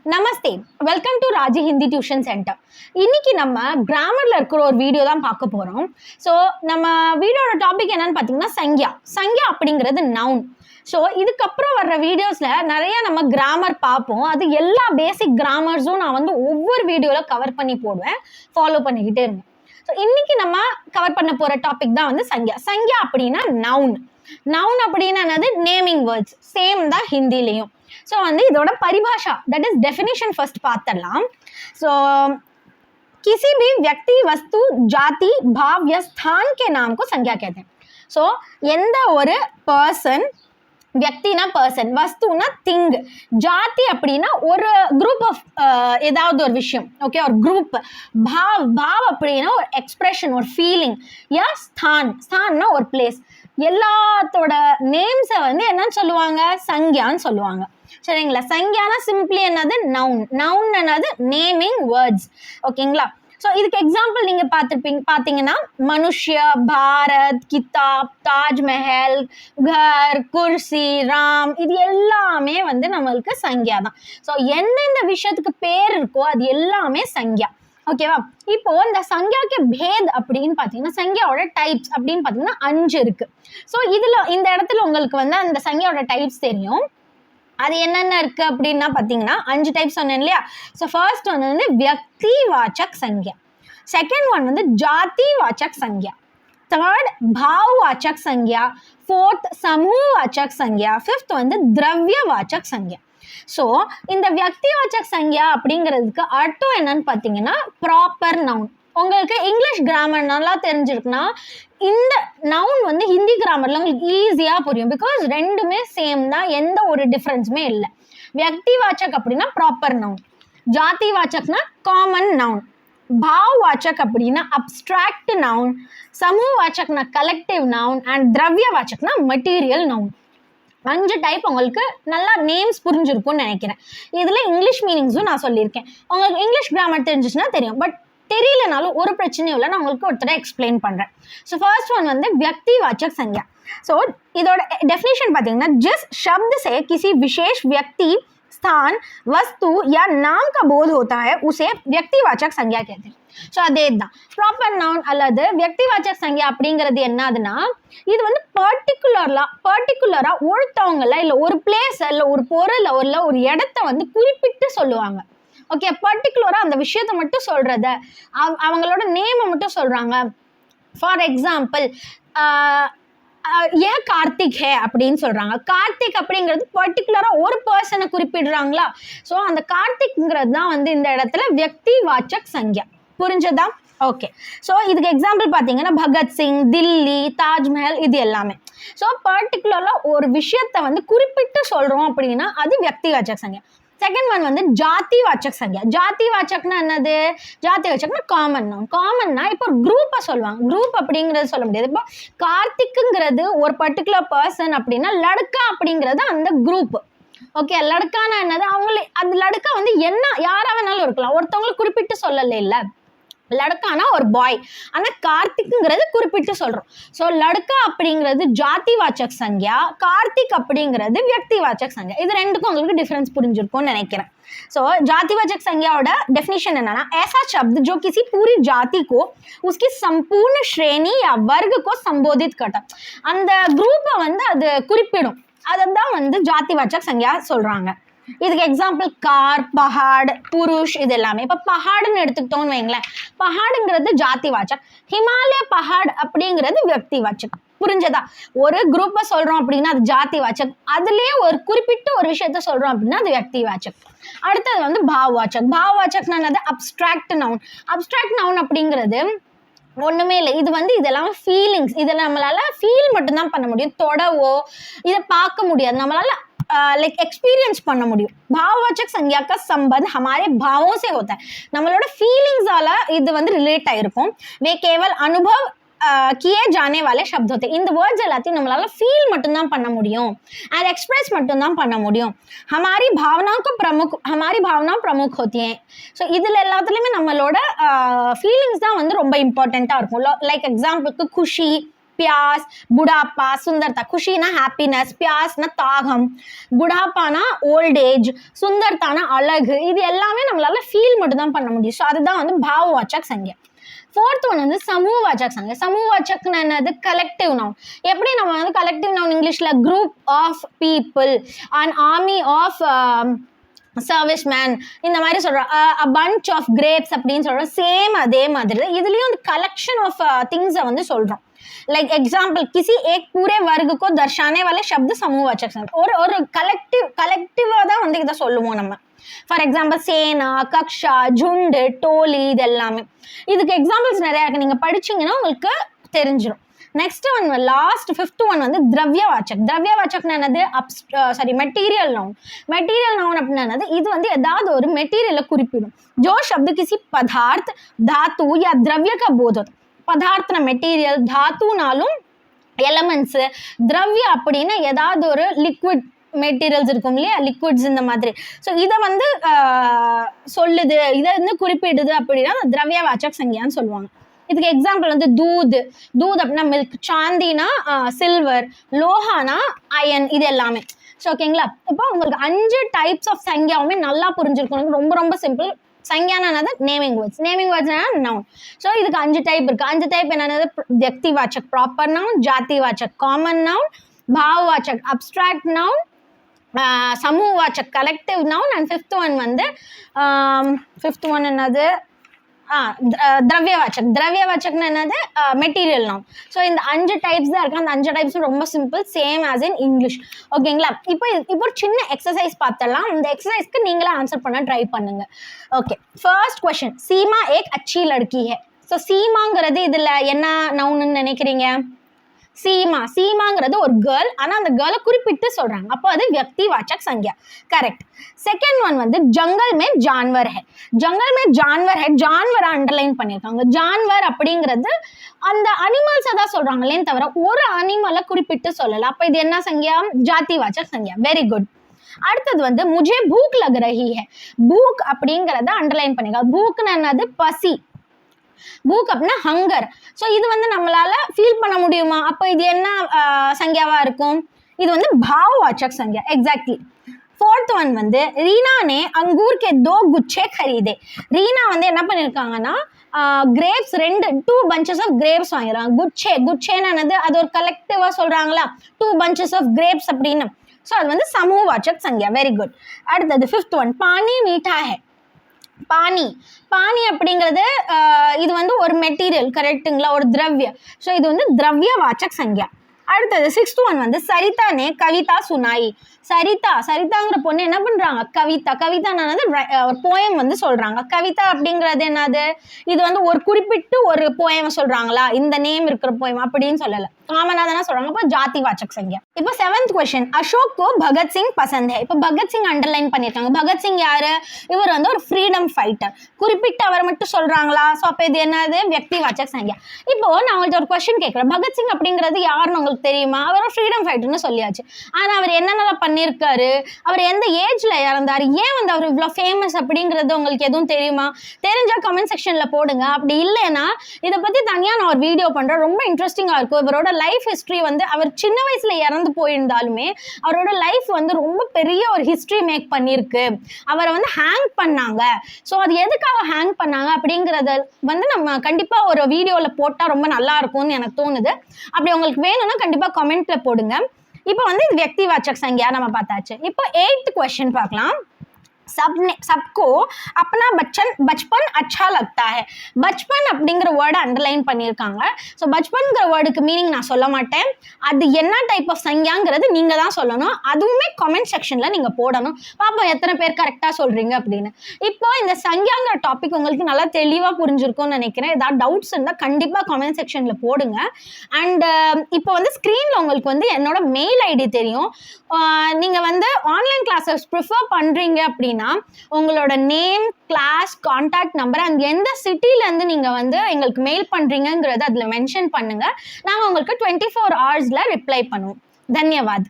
Namaste, welcome to Raji Hindi tuition centre. இன்னைக்கு நம்ம கிராமர்ல இருக்கிற ஒரு வீடியோ தான் பார்க்க போறோம். ஸோ நம்ம வீடியோட டாபிக் என்னன்னு பார்த்தீங்கன்னா சங்யா. சங்யா அப்படிங்கிறது நவுன். ஸோ இதுக்கப்புறம் வர்ற வீடியோஸ்ல நிறைய நம்ம கிராமர் பார்ப்போம். அது எல்லா பேசிக் கிராமர்ஸும் நான் வந்து ஒவ்வொரு வீடியோவில் கவர் பண்ணி போடுவேன். ஃபாலோ பண்ணிக்கிட்டே இருங்க. ஸோ இன்னைக்கு நம்ம கவர் பண்ண போற டாபிக் தான் வந்து சங்யா. சங்யா அப்படின்னா நவுன். நவுன் அப்படின்னா என்னது? Naming words. சேம் தான் ஹிந்திலையும். ஸோ வந்து இதோட பரிபாஷா, தட் இஸ் டெஃபினிஷன் ஃபர்ஸ்ட் பார்த்துடலாம். ஸோ किसी भी व्यक्ति वस्तु जाति भाव या स्थान के नाम को संज्ञा कहते हैं. ஸோ எந்த ஒரு பர்சன், வியக்தினா பர்சன், வஸ்துனா திங், ஜாதி அப்படின்னா ஒரு குரூப் ஆஃப் ஏதாவது ஒரு விஷயம், ஓகே, ஒரு குரூப். பாவ், பாவ் அப்படின்னா ஒரு எக்ஸ்பிரஷன், ஒரு ஃபீலிங். யா ஸ்தான், ஸ்தான்னா ஒரு பிளேஸ். எல்லாத்தோட நேம்ஸை வந்து என்னன்னு சொல்லுவாங்க? சங்யான்னு சொல்லுவாங்க. சரிங்களா? சங்யானா சிம்பிளி என்னது? நவுன். நவுன் என்னது? Naming words. ஓகேங்களா? ஸோ இதுக்கு எக்ஸாம்பிள் நீங்க பார்த்தீங்கன்னா மனுஷ்ய, பாரத், கிதாப், தாஜ்மஹல், கர், குர்சி, ராம், இது எல்லாமே வந்து நம்மளுக்கு சங்யா தான். ஸோ எந்தெந்த விஷயத்துக்கு பேர் இருக்கோ அது எல்லாமே சங்யா. ஓகேவா? இப்போ இந்த சங்யாக்கு பேத் அப்படின்னு பார்த்தீங்கன்னா, சங்யாவோட டைப்ஸ் அப்படின்னு பார்த்தீங்கன்னா 5 இருக்கு. ஸோ இந்த இடத்துல உங்களுக்கு வந்து அந்த சங்யாவோட டைப்ஸ் தெரியும். அது என்னென்ன இருக்கு அப்படின்னா பார்த்தீங்கன்னா 5 டைப்ஸ் சொன்னேன் இல்லையா? ஸோ ஃபர்ஸ்ட் ஒன் வந்து வியக்தி வாச்சக் சங்யா, செகண்ட் ஒன் வந்து ஜாதி வாச்சக் சங்யா, தேர்ட் பாவ் வாச்சக் சங்யா, ஃபோர்த் சமூக வாச்சக் சங்யா, ஃபிஃப்த் வந்து திரவிய வாச்சக் சங்யா. ஸோ இந்த வியக்தி வாச்சக் சங்யா அப்படிங்கிறதுக்கு அர்த்தம் என்னன்னு பார்த்தீங்கன்னா ப்ராப்பர் நவுன். உங்களுக்கு இங்கிலீஷ் கிராமர் நல்லா தெரிஞ்சிருக்குன்னா இந்த நவுன் வந்து ஹிந்தி கிராமர்ல உங்களுக்கு ஈஸியாக புரியும். பிகாஸ் ரெண்டுமே சேம் தான், எந்த ஒரு டிஃப்ரென்ஸுமே இல்லை. வியக்தி வாச்சக் அப்படின்னா ப்ராப்பர் நவுன், ஜாதி வாச்சக்னா காமன் நவுன், பாவ் வாச்சக் அப்படின்னா அப்ஸ்ட்ராக்ட் நவுன், சமூக வாச்சக்னா கலெக்டிவ் நவுன், அண்ட் திரவிய வாச்சக்னா மெட்டீரியல் நவுன். 5 டைப் உங்களுக்கு நல்லா நேம்ஸ் புரிஞ்சிருக்கும்னு நினைக்கிறேன். இதில் இங்கிலீஷ் மீனிங்ஸும் நான் சொல்லியிருக்கேன். உங்களுக்கு இங்கிலீஷ் கிராமர் தெரிஞ்சிச்சுன்னா தெரியும். பட் தெரியலனாலும் ஒரு பிரச்சனையும் இல்லை, நான் உங்களுக்கு ஒருத்தர எக்ஸ்பிளைன் பண்ணுறேன். ஸோ ஃபர்ஸ்ட் ஒன் வந்து வியக்தி वाचक संज्ञा. ஸோ இதோட டெஃபினிஷன் பார்த்தீங்கன்னா जिस शब्द से किसी विशेष व्यक्ति, स्थान, वस्तु या नाम का बोध होता है उसे व्यक्तिवाचक संज्ञा कहते हैं. ஸோ அதே தான் ப்ராப்பர் நவுன் அல்லது வியக்திவாச்சக் சங்யா அப்படிங்கிறது என்னதுன்னா, இது வந்து பர்டிகுலரா ஒருத்தவங்கள இல்லை ஒரு பிளேஸ் இல்லை ஒரு பொருளை இல்லை ஒரு இடத்த வந்து குறிப்பிட்டு சொல்லுவாங்க. ஓகே, பர்டிகுலரா அந்த விஷயத்த மட்டும் சொல்றத, அவங்களோட நேமை மட்டும் சொல்றாங்க. ஃபார் எக்ஸாம்பிள் ஏன் கார்த்திக் ஹே அப்படின்னு சொல்றாங்க. கார்த்திக் அப்படிங்கிறது பர்டிகுலரா ஒரு பர்சனை குறிப்பிடுறாங்களா? ஸோ அந்த கார்த்திக்ங்கிறது தான் வந்து இந்த இடத்துல வியக்தி வாச்சக் சங்யா. புரிஞ்சதா? ஓகே. ஸோ இதுக்கு எக்ஸாம்பிள் பார்த்தீங்கன்னா பகத்சிங், தில்லி, தாஜ்மஹல், இது எல்லாமே. ஸோ பர்டிகுலரா ஒரு விஷயத்த வந்து குறிப்பிட்டு சொல்றோம் அப்படின்னா அது வியக்தி வாச்சக் சங்யா. செகண்ட் ஒன் வந்து ஜாதி வாச்சக் சங்யா. ஜாதி வாச்சக்னா என்னது? ஜாதி வாச்சக்னா காமன் நவுன். காமன்னா இப்போ ஒரு குரூப்பை சொல்லுவாங்க. குரூப் அப்படிங்கிறது சொல்ல முடியாது. இப்போ கார்த்திக்குங்கிறது ஒரு பர்டிகுலர் பர்சன் அப்படின்னா லடுக்கா அப்படிங்கிறது அந்த குரூப். ஓகே, லடுக்கானா என்னது? அவங்களே அந்த லடுக்கா வந்து என்ன யாரா வேணாலும் இருக்கலாம், ஒருத்தவங்களை குறிப்பிட்டு சொல்லலை இல்லை. லடுக்கானா ஒரு பாய், ஆனால் கார்த்திக்குங்கிறது குறிப்பிட்டு சொல்கிறோம். ஸோ லடுக்கா அப்படிங்கிறது ஜாதி வாச்சக் சங்யா, கார்த்திக் அப்படிங்கிறது வியக்தி வாச்சக் சங்யா. இது ரெண்டுக்கும் உங்களுக்கு டிஃப்ரென்ஸ் புரிஞ்சிருக்கும்னு நினைக்கிறேன். ஸோ जातिवाचक संज्ञाओட डेफिनेशन என்னன்னா, ऐसा शब्द जो किसी पूरी जाति को उसकी संपूर्ण श्रेणी या वर्ग को संबोधित करता, அந்த குரூப்பை வந்து அது குறிப்பிடும். அதை தான் வந்து ஜாதிவாச்சக் சங்யா சொல்கிறாங்க. இதுக்கு எக்ஸாம்பிள் கார், பஹாட், புருஷ், இது எல்லாமே. இப்போ பஹாடுன்னு எடுத்துக்கிட்டோம்னு வைங்களேன், பஹாடுங்கிறது ஜாதி வாச்சக், ஹிமாலய பஹாட் அப்படிங்கிறது வியக்தி வாச்சக். புரிஞ்சதா? ஒரு குரூப்பை சொல்றோம் அப்படின்னா அது ஜாதி வாச்சக், அதுலயே ஒரு குறிப்பிட்ட ஒரு விஷயத்த சொல்றோம் அப்படின்னா அது வியக்தி வாச்சக். அடுத்தது வந்து பாவ் வாச்சக். பாவ் வாச்சக்னா என்னது? Abstract noun. அப்ஸ்ட்ராக்ட் நவுன் அப்படிங்கிறது ஒண்ணுமே இல்லை, இது வந்து இதெல்லாம் ஃபீலிங்ஸ். இதை நம்மளால ஃபீல் மட்டும்தான் பண்ண முடியும், தொடவோ இதை பார்க்க முடியாது, நம்மளால लाइक एक्सपीरियंस பண்ண முடியும். भाववाचक संज्ञा का संबंध हमारे भावों से होता है. நம்மளோட ஃபீலிங்ஸால இது வந்து ரிலேட் ஆயிருக்கும். वे केवल अनुभव किए जाने वाले शब्द होते हैं. இந்த வேர்ட்ஸ் எல்லாத்தையும் நம்மளால ஃபீல் மட்டும்தான் பண்ண முடியும், அண்ட் எக்ஸ்பிரஸ் மட்டும்தான் பண்ண முடியும். हमारी भावनाओं को हमारी भावनाएं प्रमुख होती हैं. ஸோ இதில் எல்லாத்துலேயுமே நம்மளோட ஃபீலிங்ஸ் தான் வந்து ரொம்ப இம்பார்ட்டண்ட்டாக இருக்கும். லைக் எக்ஸாம்பிளுக்கு குஷி, பியாஸ், புடாப்பா, சுந்தர்தா. குஷினா ஹாப்பினஸ், பியாஸ்னா தாகம், புடாப்பானா ஓல்ட் ஏஜ், சுந்தர்தானா அழகு. இது எல்லாமே நம்மளால ஃபீல் மட்டும் தான் பண்ண முடியும். ஸோ அதுதான் வந்து பாவவாச்சக் சங்யா. ஃபோர்த் ஒன் வந்து சமூகவாச்சக் சங்யா. சமூகவாச்சக்னா என்னது? Collective noun. எப்படி நம்ம வந்து கலெக்டிவ் நவுன் இங்கிலீஷ்ல group of people, and army of service man இந்த மாதிரி சொல்கிறோம். அ பஞ்ச் ஆஃப் கிரேப்ஸ் அப்படின்னு சொல்கிறோம். சேம் அதே மாதிரி இதுலேயும் வந்து கலெக்ஷன் ஆஃப் திங்ஸை வந்து சொல்கிறோம். लाइक एग्जाम्पल किसी एक पूरे वर्ग को दर्शाने वाले शब्द समूहवाचक शब्द और कलेक्टिवा தான் வந்து இதை சொல்லுவோம் நம்ம. ஃபார் எக்ஸாம்பிள் சேனா, கக்ஷா, ஜுண்டு, டோலி, இது எல்லாமே. இதுக்கு எக்ஸாம்பிள்ஸ் நிறையா இருக்குது, நீங்கள் படிச்சிங்கன்னா உங்களுக்கு தெரிஞ்சிடும். Next one last fifth one வந்து திரவியவாச்சக். திரவியவாச்சக்னா என்னது? Material noun. மெட்டீரியல் நவுன் அப்படின்னா என்னது? இது வந்து ஏதாவது ஒரு மெட்டீரியலை குறிப்பிடும். जो शब्द किसी पदार्थ, धातु या द्रव्य का बोध होता. பதார்த்தன மெட்டீரியல், தாத்துனாலும் எலமெண்ட்ஸு, திரவிய அப்படின்னா ஏதாவது ஒரு லிக்விட் மெட்டீரியல்ஸ் இருக்கும் இல்லையா, லிக்விட்ஸ் இந்த மாதிரி. ஸோ இதை வந்து சொல்லுது, இதை வந்து குறிப்பிடுது அப்படின்னா திரவியவாச்சக் சங்கியான்னு சொல்லுவாங்க. இதுக்கு எக்ஸாம்பிள் வந்து தூத். தூத் அப்படின்னா மில்க், சாந்தினா சில்வர், லோஹானா அயன், இது எல்லாமே. ஸோ ஓகேங்களா? இப்போ உங்களுக்கு 5 டைப்ஸ் ஆஃப் சங்கியாவுமே நல்லா புரிஞ்சிருக்கும். ரொம்ப ரொம்ப சிம்பிள். சங்கியானது நேமிங் வேர்ட்ஸ். நேமிங் வேர்ட்ஸ்னா நவுன். ஸோ இதுக்கு 5 டைப் இருக்குது. 5 டைப் என்னது? வியக்திவாச்சக் ப்ராப்பர் நவுன், ஜாதிவாச்சக் காமன் நவுன், பாவவாச்சக் அப்ஸ்ட்ராக்ட் நவுன், சமூகவாச்சக் collective noun, and fifth one என்னது? திரவியவாச்சக். திரவியவாச்சக்னா என்னது? Material noun. ஸோ இந்த 5 டைப்ஸ் தான் இருக்குது. அந்த 5 டைப்ஸும் ரொம்ப simple, same as in English. ஓகேங்களா? இப்போ ஒரு சின்ன எக்ஸசைஸ் பார்த்தலாம். இந்த எக்ஸசைஸ்க்கு நீங்களே ஆன்சர் பண்ண ட்ரை பண்ணுங்க. ஓகே, ஃபர்ஸ்ட் क्वेश्चन, சீமா ஏக் अच्छी लड़की है. ஸோ சீமாங்கிறது இதில் என்ன நவுன்னு நினைக்கிறீங்க? சீமா, சீமாங்கிறது ஒரு கேர்ள், ஆனால் அந்த கேர்ளை குறிப்பிட்டு சொல்கிறாங்க, அப்போ அது வியக்திவாச்சக் சங்கியா. கரெக்ட். செகண்ட் ஒன் வந்து ஜங்கல் மே ஜான்வர் ஹை. ஜங்கல் மே ஜான்வர் ஹை, ஜான்வரை அண்டர்லைன் பண்ணியிருக்காங்க. ஜான்வர் அப்படிங்கிறது அந்த அனிமல்ஸை தான் சொல்கிறாங்களே தவிர ஒரு அனிமலை குறிப்பிட்டு சொல்லலை. அப்போ இது என்ன சங்கியா? ஜாதிவாச்சக் சங்கியா. Very good. அடுத்தது வந்து முஜே பூக் லக் ரஹி ஹை. பூக் அப்படிங்கிறத அண்டர்லைன் பண்ணியிருக்காங்க. பூக்னு என்னது? பசி. பூக் அப்படின்னா ஹங்கர். ஸோ இது வந்து நம்மளால ஃபீல் பண்ண முடியுமா? அப்போ இது என்ன சங்கியாவா இருக்கும்? இது வந்து பாவவாச்சக் சங்கியா. எக்ஸாக்ட்லி. ஃபோர்த் ஒன் வந்து ரீனா நே அங்கூர் கே 2 குச்சே खरीदे. ரீனா வந்து என்ன பண்ணியிருக்காங்கன்னா கிரேப்ஸ் 2 bunches ஆஃப் கிரேப்ஸ் வாங்கிறாங்க. குச்சேன்னு என்னது? அது ஒரு கலெக்டிவாக சொல்கிறாங்களா, 2 bunches ஆஃப் கிரேப்ஸ் அப்படின்னு. ஸோ அது வந்து சமூகவாச்சக் சங்கியா. Very good. அடுத்தது ஃபிஃப்த் ஒன் பானி மீட்டா ஹை. பானி அப்படிங்கிறது இது வந்து ஒரு மெட்டீரியல், கரெக்டுங்களா? ஒரு திரவிய. ஸோ இது வந்து திரவியவாச்சக் சங்கியா. அடுத்தது சிக்ஸ்த் ஒன் வந்து சரிதா நே கவிதா சுனாயி. சரிதாங்கிற பொண்ணு என்ன பண்றாங்க? கவிதானது ஒரு போயம் வந்து சொல்றாங்க. கவிதா அப்படிங்கிறது என்னது? இது வந்து ஒரு குறிப்பிட்டு ஒரு போயம் சொல்றாங்களா, இந்த நேம் இருக்கிற போயம் அப்படின்னு சொல்லல, காமனா தானே சொல்றாங்க. இப்போ ஜாதிவாச்சக் சங்கியா. இப்போ 7th क्वेश्चन, அசோக் கோ பகத்சிங் பசந்த் ஹை. இப்போ பகத்சிங் அண்டர்லைன் பண்ணியிருக்காங்க. பகத்சிங் யாரு? இவர் வந்து ஒரு ஃப்ரீடம் ஃபைட்டர். குறிப்பிட்டு அவர் மட்டும் சொல்றாங்களா? ஸோ அப்போ இது என்னது? வியக்திவாச்சக் சங்கியா. இப்போ நான் உங்கள்கிட்ட ஒரு கொஸ்டின் கேட்குறேன். பகத்சிங் அப்படிங்கிறது யாருன்னு உங்களுக்கு தெரியுமா? அவர் ஒரு ஃப்ரீடம் ஃபைட்டர்னு சொல்லியாச்சு. ஆனால் அவர் என்னென்னலாம் பண்ணியிருக்காரு, அவர் எந்த ஏஜ்ல இறந்தாரு, ஏன் வந்து அவர் இவ்வளோ ஃபேமஸ் அப்படிங்கிறது உங்களுக்கு எதுவும் தெரியுமா? தெரிஞ்சால் கமெண்ட் செக்ஷனில் போடுங்க. அப்படி இல்லைன்னா இதை பற்றி தனியாக நான் ஒரு வீடியோ பண்ணுறேன், ரொம்ப இன்ட்ரெஸ்டிங்காக இருக்கும். இவரோட லைஃப் ஹிஸ்ட்ரி வந்து அவர் சின்ன வயசுல இறந்து போயிருந்தாலுமே அவரோட லைஃப் வந்து ரொம்ப பெரிய ஒரு ஹிஸ்ட்ரி மேக் பண்ணியிருக்கு. அவரை வந்து ஹேங் பண்ணாங்க. ஸோ அது எதுக்காக ஹேங் பண்ணாங்க அப்படிங்கிறத வந்து நம்ம கண்டிப்பாக ஒரு வீடியோவில் போட்டால் ரொம்ப நல்லா இருக்கும்னு எனக்கு தோணுது. அப்படி உங்களுக்கு வேணும்னா கண்டிப்பாக கமெண்ட்ல போடுங்க. இப்போ வந்து இது வியக்திவாச்சக் சங்கியா நம்ம பார்த்தாச்சு. இப்போ 8th क्वेश्चन பார்க்கலாம். सबको अपना बचपन अच्छा लगता है. बचपन அப்படிங்கிற வேர்டை அண்டர்லைன் பண்ணியிருக்காங்க. ஸோ பச்பன்கிற வேர்டுக்கு மீனிங் நான் சொல்ல மாட்டேன். அது என்ன டைப் ஆஃப் சங்கியாங்கிறது நீங்கள் தான் சொல்லணும். அதுவுமே கமெண்ட் செக்ஷனில் நீங்கள் போடணும். பாப்போம் எத்தனை பேர் கரெக்டாக சொல்கிறீங்க அப்படின்னு. இப்போ இந்த சங்கியாங்கிற டாபிக் உங்களுக்கு நல்லா தெளிவாக புரிஞ்சிருக்கும்னு நினைக்கிறேன். ஏதாவது டவுட்ஸ் இருந்தால் கண்டிப்பாக கமெண்ட் செக்ஷனில் போடுங்க. அண்ட் இப்போ வந்து ஸ்க்ரீனில் உங்களுக்கு வந்து என்னோட மெயில் ஐடி தெரியும். நீங்கள் வந்து ஆன்லைன் கிளாஸஸ் ப்ரிஃபர் பண்ணுறீங்க அப்படின்னா உங்களோட name, class, contact number and எந்த சிட்டிலேருந்து நீங்கள் வந்து எங்களுக்கு மெயில் பண்ணுறீங்கிறத அதில் மென்ஷன் பண்ணுங்கள். நாங்கள் உங்களுக்கு 24 hours ரிப்ளை பண்ணுவோம். தன்யவாத்.